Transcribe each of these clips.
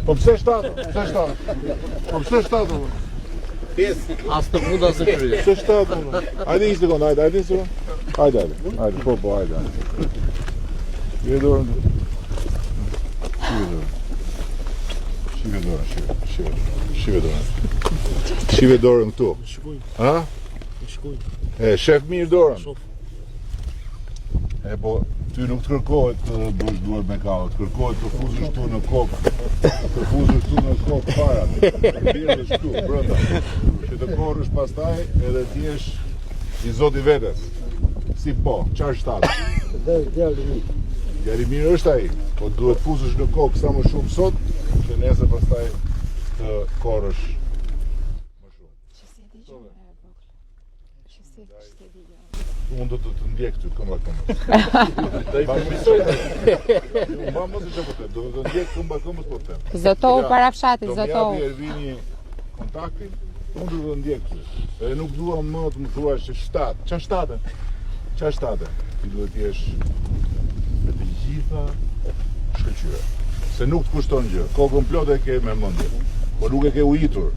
Po pse 7? Pse 7? Po pse 7? As të funda se kryes. Pse 7? Hajde një sekond, hajde një sekond. Hajde, po, hajde. Shive dorën. Shive dorën këtu. Ha? E, shef mirë dorën. E, po, ty nuk të kërkohet të bësh duar me kallë, të kërkohet të fuzësh tu në kokë. Të fuzësh tu në kokë para. Birësh tu, brenda. Që të korrësh pastaj edhe t'jesh i zoti vetes. Si po, qarë shtatë? Djali mirë është ai, po duhet fuzësh në kokë sa më shumë sot, që nesër pastaj të korrësh më shumë. Unë do të ndjek ty këmba këmbës. Mba mos e që po tem, do të ndjek këmba këmbës po tem. Zotohu para fshatit, zotohu. Do mjapi Ervini kontaktin, unë do të ndjek ty. Edhe nuk dua më të më thuash që 7. Qa 7? Qa 7? Ti duhet t'jesh me të gjitha shkëlqyre. Se nuk të kushton gjë, kokën plot e ke me mendje. Po nuk e ke ujitur.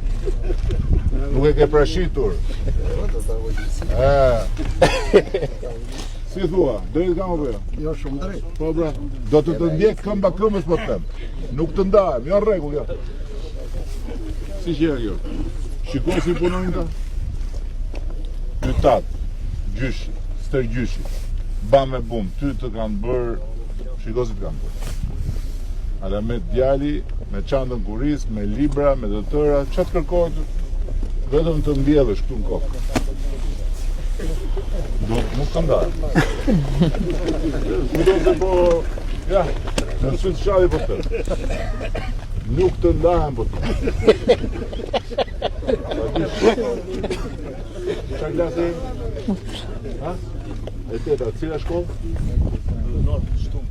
Nuk e ke prashitur. Si thua, drejt kam apo jo? Jo, shumë drejt. Po bra, do të të ndjek këmba këmbës po them. Nuk të ndahem, jo rregull jo. Si që kjo? Shikoj si punojnë ta? Ytat, gjyshi, stër gjyshi. Bam e bum, ty të kanë bërë, shikoj si të kanë bërë. Ala me djali, me çantën kuris, me libra, me të tëra, çfarë kërkohet? Vetëm të mbjellësh këtu në kokë. Do nuk të ndarë. Kujton se po, ja, në sytë shali po të. Nuk të ndahen po të. Qa klasi? Ha? E teta, cila shkollë? Nërë, shtumë.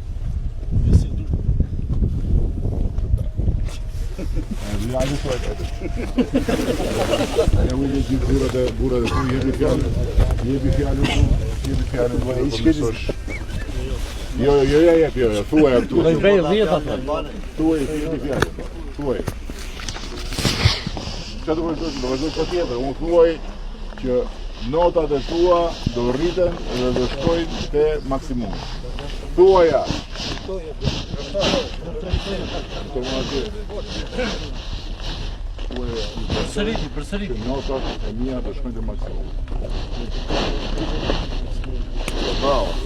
Ja, nuk të ja ujë gjithë burat e tu, jebi fjallë duhet të përmësosh. Jo, thuaj e këtu. Dojnë vejë 10 atë. Thuaj, jebi fjallë, thuaj. Qa të vazhdoj për tjetër, unë thuaj që notat e tua do rriten dhe do shkojnë te maksimum. Thuaja. Përsëriti. Notat e mia do shkojnë te maksimum.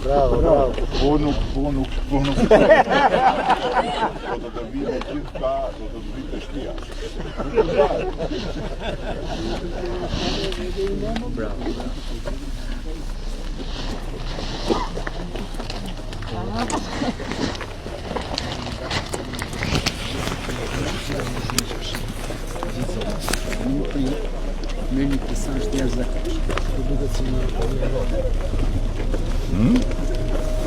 Bravo. Po nuk. Po do të vi me gjithë ka, do të vi të shpia. Bravo. Me një kësan shtjerë zakonisht. Po duket si në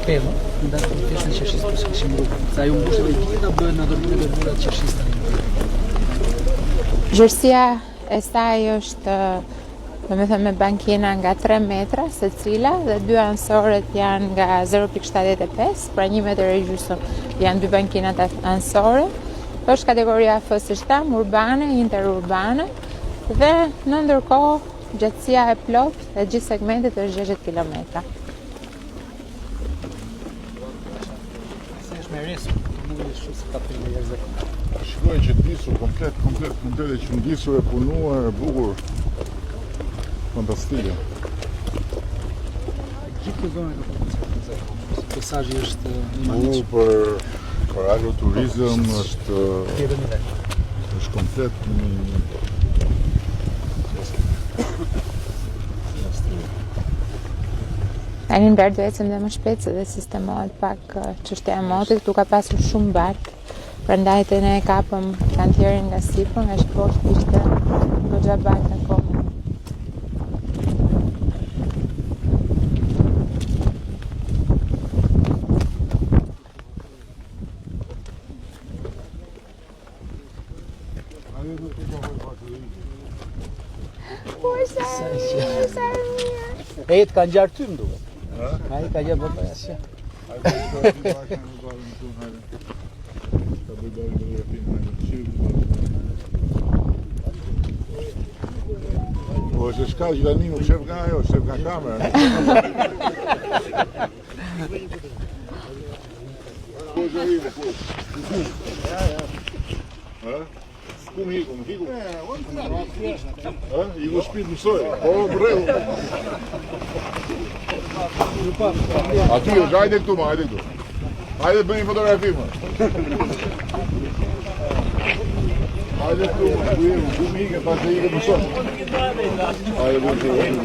Pema, ndatë të pjesën qershisë për s'kishim rrugë. Sa ju mbushë dhe gjitha bëhen në dorëmire dhe burat qershisë të një. Gjërësia e saj është, me bankina nga 3 metra se cila dhe 2 ansoret janë nga 0.75, pra 1 metër e gjysmë janë 2 bankinat ansore. Është kategoria F-7, urbane, interurbane dhe në ndërkohë gjatësia e plot dhe gjithë segmentit është 60 km. Se është me risë, nuk e shumë se ka për një jerëzë. Shikoj që disur, komplet e që ndisur e punuar, e bukur, fantastike. Gjithë të zonë e ka potencial. Pesazhi është një maniqë. Për agroturizëm është komplet një Tani ndër do ecëm dhe më shpejt se dhe sistemohet pak çështja e motit, këtu ka pasur shumë bark. Prandaj të ne kapëm kantierin nga sipër, nga poshtë ishte goxha bark akoma. E të kanë gjarë ty më duke. A i ka gjarë bërë asja. Hajde, Po është shka që tani nuk shef nga ajo, shef nga kamera. Kum hikum. Iku shpit mësoj. Po, breu. Aty është, hajde këtu ma, hajde këtu. Hajde bëj një fotografi ma. Hajde këtu ma, kum hike, pas të hike mësoj. Hajde bëj një fotografi.